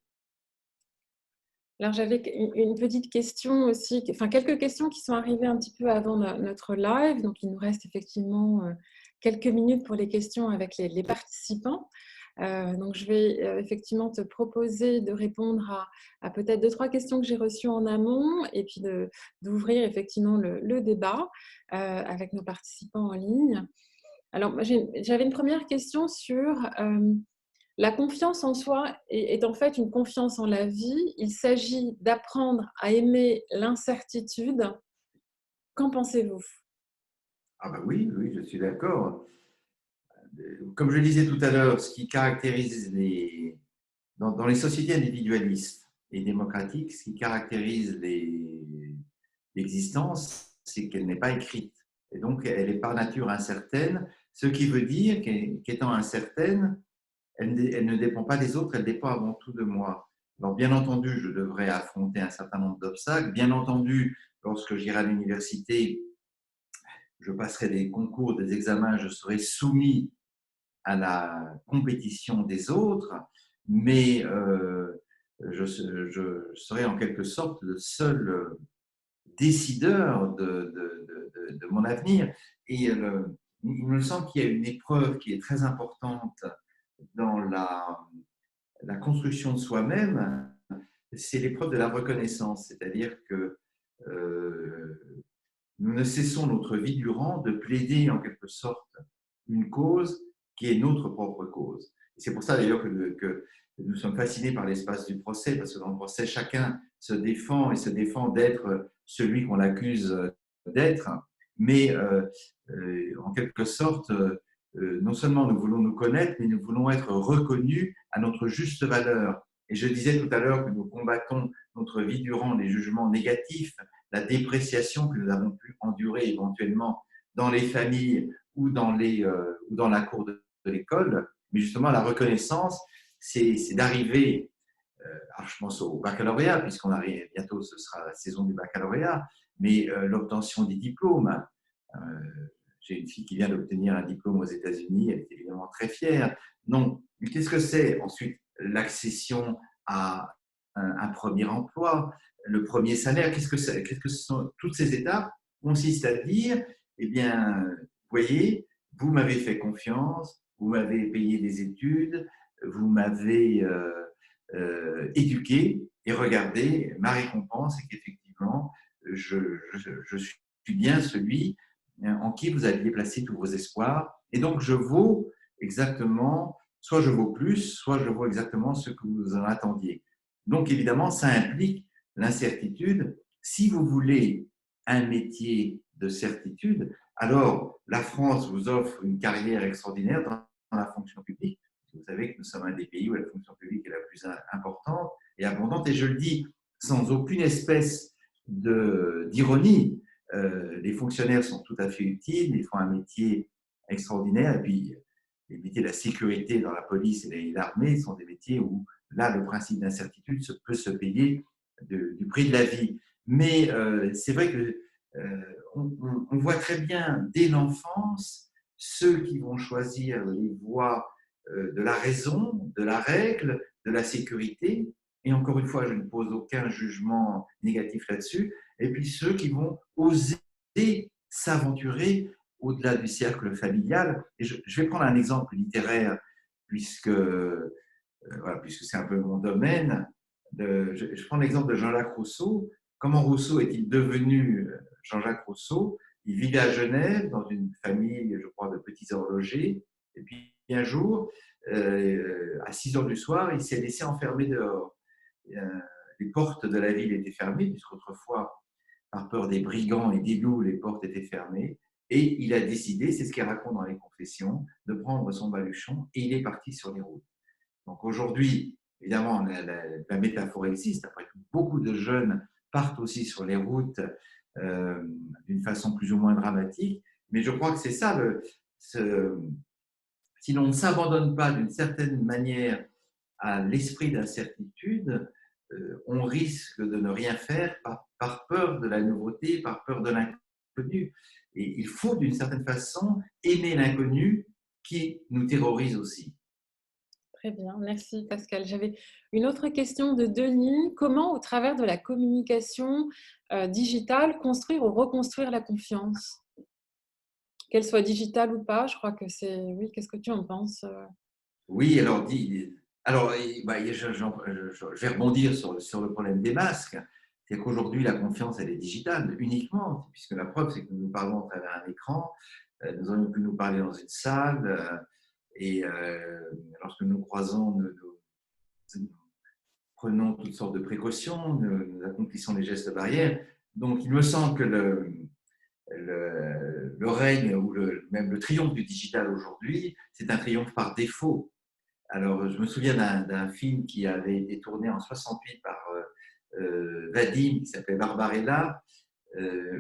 Alors, j'avais une petite question aussi, enfin quelques questions qui sont arrivées un petit peu avant notre live. Donc, il nous reste effectivement quelques minutes pour les questions avec les participants. Donc, je vais effectivement te proposer de répondre à peut-être 2-3 questions que j'ai reçues en amont et puis d'ouvrir effectivement le débat avec nos participants en ligne. Alors, j'avais une première question sur la confiance en soi est en fait une confiance en la vie. Il s'agit d'apprendre à aimer l'incertitude. Qu'en pensez-vous? Ah ben oui, oui, je suis d'accord. Comme je le disais tout à l'heure, ce qui caractérise dans les sociétés individualistes et démocratiques, ce qui caractérise l'existence, c'est qu'elle n'est pas écrite. Et donc, elle est par nature incertaine, ce qui veut dire qu'étant incertaine, elle ne dépend pas des autres, elle dépend avant tout de moi. Alors, bien entendu, je devrais affronter un certain nombre d'obstacles. Bien entendu, lorsque j'irai à l'université, je passerai des concours, des examens, je serai soumis à la compétition des autres, mais je serai en quelque sorte le seul décideur de mon avenir. Et il me semble qu'il y a une épreuve qui est très importante dans la construction de soi-même, c'est l'épreuve de la reconnaissance, c'est-à-dire que nous ne cessons notre vie durant de plaider en quelque sorte une cause qui est notre propre cause. Et c'est pour ça d'ailleurs que nous sommes fascinés par l'espace du procès, parce que dans le procès, chacun se défend et se défend d'être celui qu'on l'accuse d'être, mais en quelque sorte, non seulement nous voulons nous connaître, mais nous voulons être reconnus à notre juste valeur. Et je disais tout à l'heure que nous combattons notre vie durant les jugements négatifs, la dépréciation que nous avons pu endurer éventuellement dans les familles ou dans la cour de l'école. Mais justement, la reconnaissance, c'est d'arriver, alors je pense au baccalauréat, puisqu'on arrive bientôt, ce sera la saison du baccalauréat, mais l'obtention des diplômes. J'ai une fille qui vient d'obtenir un diplôme aux États-Unis, elle est évidemment très fière. Non, mais qu'est-ce que c'est ensuite l'accession à un premier emploi, le premier salaire? Qu'est-ce que c'est? Qu'est-ce que ce sont? Toutes ces étapes consistent à dire, eh bien, voyez, vous m'avez fait confiance, vous m'avez payé des études, vous m'avez éduqué, et regardez, ma récompense est qu'effectivement, je suis bien celui en qui vous aviez placé tous vos espoirs, et donc je vaux exactement, soit je vaux plus, soit je vaux exactement ce que vous en attendiez. Donc évidemment, ça implique l'incertitude. Si vous voulez un métier de certitude, alors la France vous offre une carrière extraordinaire dans la fonction publique. Vous savez que nous sommes un des pays où la fonction publique est la plus importante et abondante, et je le dis sans aucune espèce d'ironie. Les fonctionnaires sont tout à fait utiles, ils font un métier extraordinaire, et puis les métiers de la sécurité dans la police et l'armée sont des métiers où là le principe d'incertitude peut se payer du prix de la vie. Mais c'est vrai que on voit très bien dès l'enfance ceux qui vont choisir les voies de la raison, de la règle, de la sécurité, et encore une fois, je ne pose aucun jugement négatif là-dessus, et puis ceux qui vont oser s'aventurer au-delà du cercle familial. Et je vais prendre un exemple littéraire, puisque, voilà, puisque c'est un peu mon domaine. Je prends l'exemple de Jean-Jacques Rousseau. Comment Rousseau est-il devenu Jean-Jacques Rousseau? Il vivait à Genève, dans une famille, je crois, de petits horlogers. Et puis un jour, à 6 heures du soir, il s'est laissé enfermer dehors. Les portes de la ville étaient fermées, puisqu'autrefois, par peur des brigands et des loups, les portes étaient fermées. Et il a décidé, c'est ce qu'il raconte dans les confessions, de prendre son baluchon, et il est parti sur les routes. Donc aujourd'hui, évidemment, la métaphore existe. Après tout, beaucoup de jeunes partent aussi sur les routes d'une façon plus ou moins dramatique. Mais je crois que c'est ça, si l'on ne s'abandonne pas d'une certaine manière à l'esprit d'incertitude, on risque de ne rien faire par peur de la nouveauté, par peur de l'inconnu. Et il faut d'une certaine façon aimer l'inconnu qui nous terrorise aussi. Très bien, merci Pascal. J'avais une autre question de Denis. Comment, au travers de la communication digitale, construire ou reconstruire la confiance? Qu'elle soit digitale ou pas, je crois que c'est… Oui, qu'est-ce que tu en penses? Oui, alors je vais rebondir sur le problème des masques. C'est qu'aujourd'hui, la confiance, elle est digitale uniquement, puisque la preuve, c'est que nous parlons à travers un écran. Nous aurions pu nous parler dans une salle, et lorsque nous croisons, nous prenons toutes sortes de précautions, nous accomplissons les gestes barrières. Donc, il me semble que le règne ou même le triomphe du digital aujourd'hui, c'est un triomphe par défaut. Alors, je me souviens d'un film qui avait été tourné en 68 par Vadim, qui s'appelait Barbarella,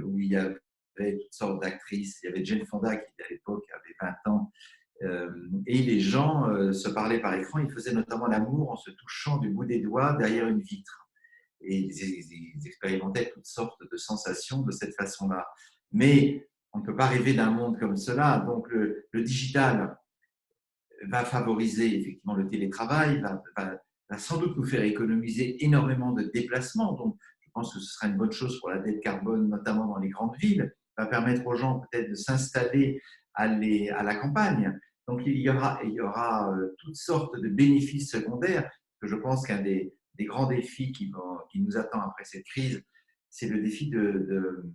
où il y avait toutes sortes d'actrices. Il y avait Jane Fonda qui, à l'époque, avait 20 ans. Et les gens se parlaient par écran. Ils faisaient notamment l'amour en se touchant du bout des doigts derrière une vitre. Et ils expérimentaient toutes sortes de sensations de cette façon-là. Mais on ne peut pas rêver d'un monde comme cela. Donc, le digital va favoriser effectivement le télétravail, va sans doute nous faire économiser énormément de déplacements. Donc, je pense que ce sera une bonne chose pour la dette carbone, notamment dans les grandes villes, va permettre aux gens peut-être de s'installer à la campagne. Donc, il y aura toutes sortes de bénéfices secondaires. Que je pense qu'un des grands défis qui nous attend après cette crise, c'est le défi de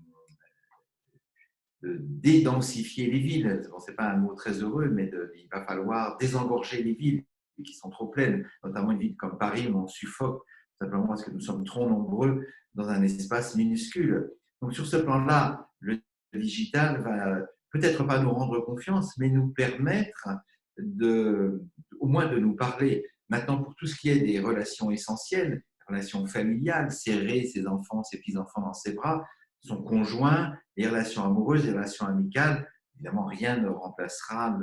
dédensifier les villes. Ce n'est pas un mot très heureux, mais il va falloir désengorger les villes qui sont trop pleines, notamment une ville comme Paris où on suffoque simplement parce que nous sommes trop nombreux dans un espace minuscule. Donc sur ce plan-là, le digital va peut-être pas nous rendre confiance, mais nous permettre au moins de nous parler. Maintenant, pour tout ce qui est des relations essentielles, relations familiales, serrer ses enfants, ses petits-enfants dans ses bras, son conjoint, les relations amoureuses, les relations amicales, évidemment, rien ne remplacera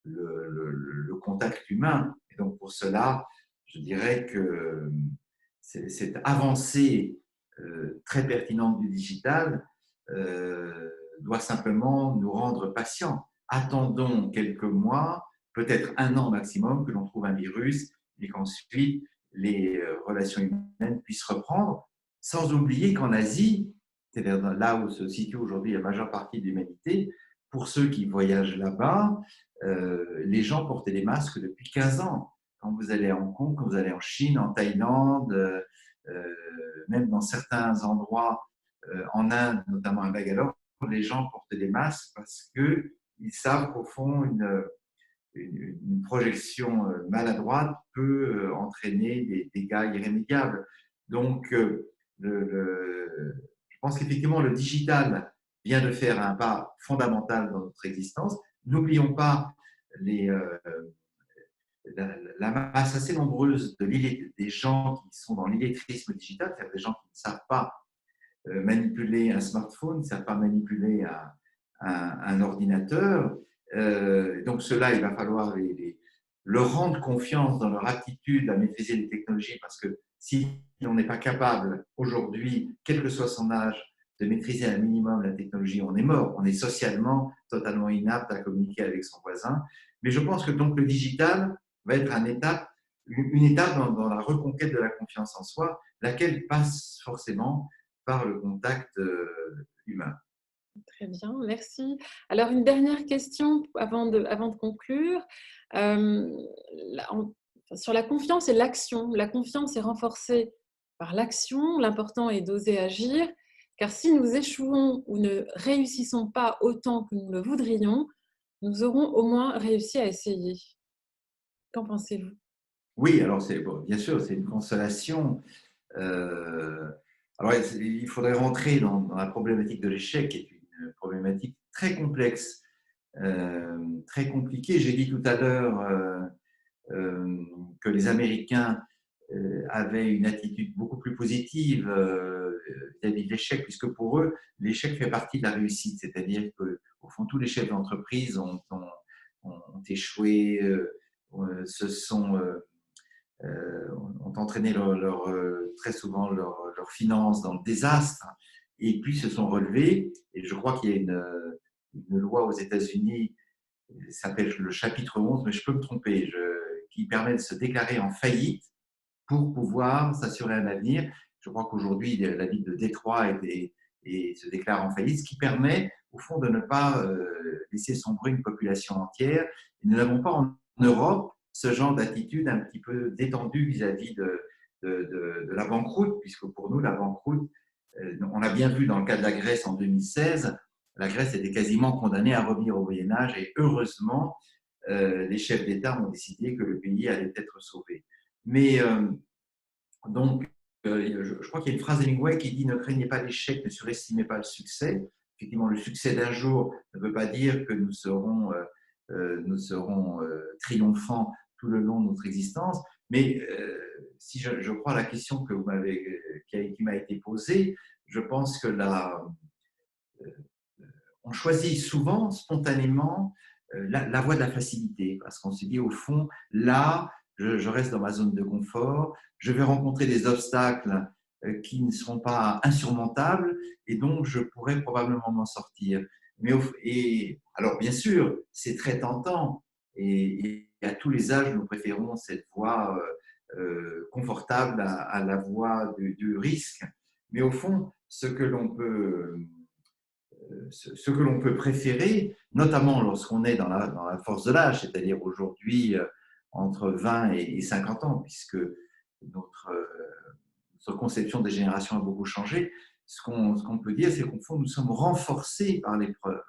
le contact humain. Et donc, pour cela, je dirais que cette avancée très pertinente du digital doit simplement nous rendre patients. Attendons quelques mois, peut-être un an maximum, que l'on trouve un virus et qu'ensuite les relations humaines puissent reprendre, sans oublier qu'en Asie, c'est-à-dire là où se situe aujourd'hui la majeure partie de l'humanité, pour ceux qui voyagent là-bas, les gens portaient des masques depuis 15 ans. quand vous allez à Hong Kong, quand vous allez en Chine, en Thaïlande, même dans certains endroits en Inde, notamment à Bangalore, les gens portent des masques parce qu'ils savent qu'au fond, une projection maladroite peut entraîner des dégâts irrémédiables. Donc, je pense qu'effectivement, le digital vient de faire un pas fondamental dans notre existence. N'oublions pas les, la masse assez nombreuse des gens qui sont dans l'illettrisme digital, c'est-à-dire des gens qui ne savent pas manipuler un smartphone, ils ne savent pas manipuler un ordinateur. Donc, cela, il va falloir leur rendre confiance dans leur aptitude à maîtriser les technologies, parce que si on n'est pas capable aujourd'hui, quel que soit son âge, de maîtriser un minimum la technologie, on est mort. On est socialement totalement inapte à communiquer avec son voisin. Mais je pense que donc le digital va être une étape dans la reconquête de la confiance en soi, laquelle passe forcément par le contact humain. Très bien, merci. Alors, une dernière question avant de conclure. Sur la confiance et l'action. La confiance est renforcée par l'action. L'important est d'oser agir, car si nous échouons ou ne réussissons pas autant que nous le voudrions, nous aurons au moins réussi à essayer. Qu'en pensez-vous? Oui, alors bon, bien sûr, c'est une consolation. Alors, il faudrait rentrer dans la problématique de l'échec, qui est une problématique très complexe, très compliquée. J'ai dit tout à l'heure que les Américains avaient une attitude beaucoup plus positive vis-à-vis de l'échec, puisque pour eux, l'échec fait partie de la réussite. C'est-à-dire qu'au fond, tous les chefs d'entreprise ont échoué, se sont ont entraîné très souvent leurs finances dans le désastre, et puis se sont relevés. Et je crois qu'il y a une loi aux États-Unis, ça s'appelle le chapitre 11, mais je peux me tromper, qui permet de se déclarer en faillite pour pouvoir s'assurer un avenir. Je crois qu'aujourd'hui, la ville de Détroit se déclare en faillite, ce qui permet, au fond, de ne pas laisser sombrer une population entière. Et nous n'avons pas en Europe ce genre d'attitude un petit peu détendue vis-à-vis de la banqueroute, puisque pour nous, la banqueroute, on a bien vu dans le cas de la Grèce en 2016, la Grèce était quasiment condamnée à revenir au Moyen-Âge, et heureusement, les chefs d'État ont décidé que le pays allait être sauvé. Mais donc, je crois qu'il y a une phrase d'Hemingway qui dit « Ne craignez pas l'échec, ne surestimez pas le succès ». Effectivement, le succès d'un jour ne veut pas dire que nous serons triomphants tout le long de notre existence. Mais si je crois à la question qui m'a été posée, je pense que on choisit souvent, spontanément, la voie de la facilité, parce qu'on se dit, au fond, là, je reste dans ma zone de confort, je vais rencontrer des obstacles qui ne seront pas insurmontables, et donc je pourrais probablement m'en sortir. Alors, bien sûr, c'est très tentant, et à tous les âges, nous préférons cette voie confortable à la voie du risque. Mais au fond, ce que l'on peut préférer, notamment lorsqu'on est dans la force de l'âge, c'est-à-dire aujourd'hui entre 20 et 50 ans, puisque notre, notre conception des générations a beaucoup changé, ce qu'on peut dire, c'est qu'au fond, nous sommes renforcés par l'épreuve.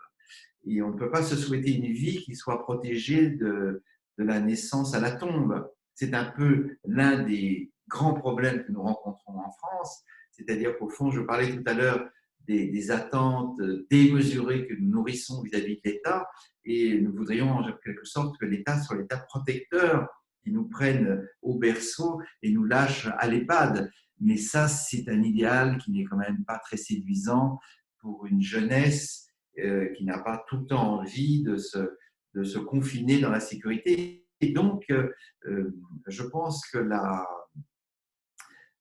Et on ne peut pas se souhaiter une vie qui soit protégée de la naissance à la tombe. C'est un peu l'un des grands problèmes que nous rencontrons en France, c'est-à-dire qu'au fond, je parlais tout à l'heure des attentes démesurées que nous nourrissons vis-à-vis de l'État, et nous voudrions en quelque sorte que l'État soit l'État protecteur, qui nous prenne au berceau et nous lâche à l'EHPAD. Mais ça, c'est un idéal qui n'est quand même pas très séduisant pour une jeunesse qui n'a pas tout le temps envie de se confiner dans la sécurité. Et donc, je pense que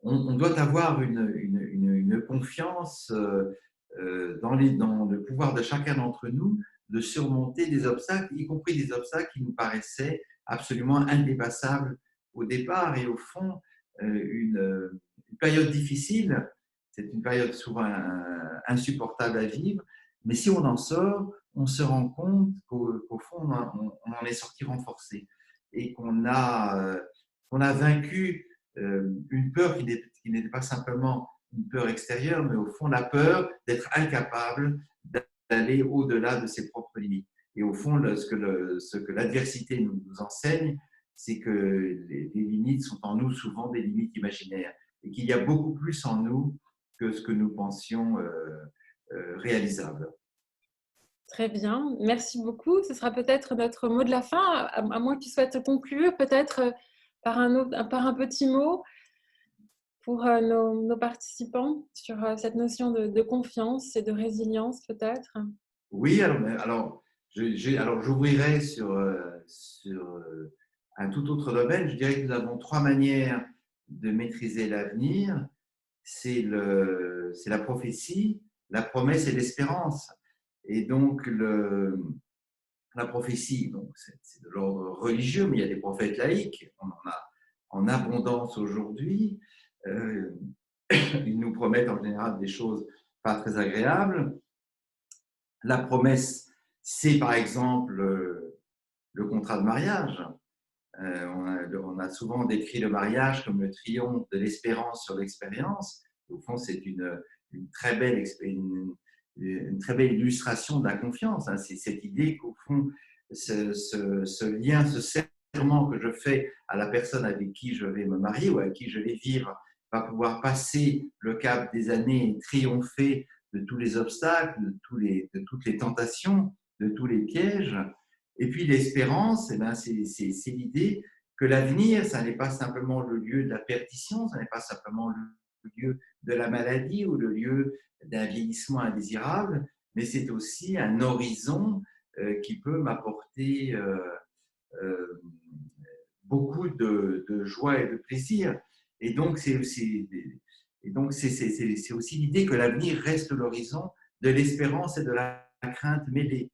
on doit avoir une confiance dans le pouvoir de chacun d'entre nous de surmonter des obstacles, y compris des obstacles qui nous paraissaient absolument indépassables au départ. Et au fond, une période difficile, c'est une période souvent insupportable à vivre, mais si on en sort, on se rend compte qu'au fond, on en est sorti renforcé et qu'on a qu'on a vaincu une peur qui n'était pas simplement une peur extérieure, mais au fond la peur d'être incapable d'aller au-delà de ses propres limites. Et au fond, ce que l'adversité nous enseigne, c'est que les limites sont en nous souvent des limites imaginaires et qu'il y a beaucoup plus en nous que ce que nous pensions réalisable. Très bien, merci beaucoup. Ce sera peut-être notre mot de la fin, à moins que tu souhaites conclure, peut-être par un petit mot pour nos participants sur cette notion de confiance et de résilience, peut-être. Oui, alors j'ouvrirai sur un tout autre domaine. Je dirais que nous avons trois manières de maîtriser l'avenir. C'est la prophétie, la promesse et l'espérance. Et donc, la prophétie, c'est de l'ordre religieux, mais il y a des prophètes laïques. On en a en abondance aujourd'hui. Ils nous promettent en général des choses pas très agréables. La promesse, c'est par exemple le contrat de mariage. On a souvent décrit le mariage comme le triomphe de l'espérance sur l'expérience. Au fond, c'est une très belle illustration de la confiance. C'est cette idée qu'au fond, ce lien, ce serment que je fais à la personne avec qui je vais me marier ou avec qui je vais vivre va pouvoir passer le cap des années et triompher de tous les obstacles, de toutes les tentations, de tous les pièges. Et puis l'espérance, c'est l'idée que l'avenir, ça n'est pas simplement le lieu de la perdition, ça n'est pas simplement le lieu de la maladie ou le lieu d'un vieillissement indésirable, mais c'est aussi un horizon qui peut m'apporter beaucoup de joie et de plaisir. Et donc, c'est aussi l'idée que l'avenir reste l'horizon de l'espérance et de la crainte mêlée.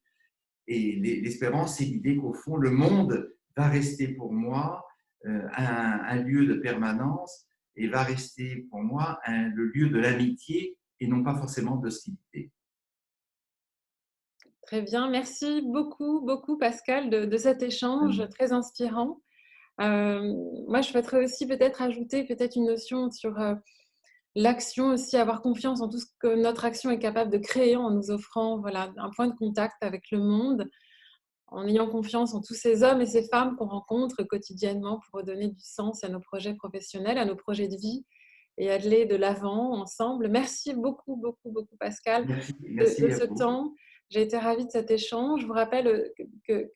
Et l'espérance, c'est l'idée qu'au fond, le monde va rester pour moi un lieu de permanence et va rester pour moi le lieu de l'amitié et non pas forcément de l'hostilité. Très bien, merci beaucoup, beaucoup Pascal de cet échange très inspirant. Moi, je souhaiterais aussi peut-être ajouter peut-être une notion sur l'action aussi, avoir confiance en tout ce que notre action est capable de créer en nous offrant voilà, un point de contact avec le monde, en ayant confiance en tous ces hommes et ces femmes qu'on rencontre quotidiennement pour redonner du sens à nos projets professionnels, à nos projets de vie et aller de l'avant ensemble. Merci beaucoup, beaucoup, beaucoup Pascal de Merci à ce vous. temps. J'ai été ravie de cet échange. Je vous rappelle que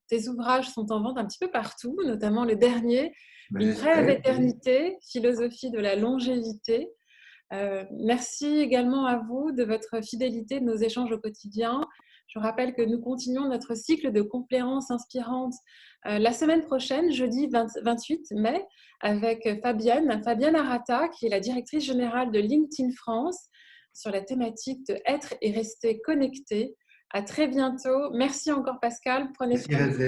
tes ouvrages sont en vente un petit peu partout, notamment le dernier, Une brève Oui. éternité, philosophie de la longévité. Merci également à vous de votre fidélité de nos échanges au quotidien. Je rappelle que nous continuons notre cycle de conférences inspirantes la semaine prochaine, jeudi 28 mai, avec Fabienne Arata, qui est la directrice générale de LinkedIn France, sur la thématique de être et rester connecté. À très bientôt. Merci encore Pascal. Prenez soin de vous.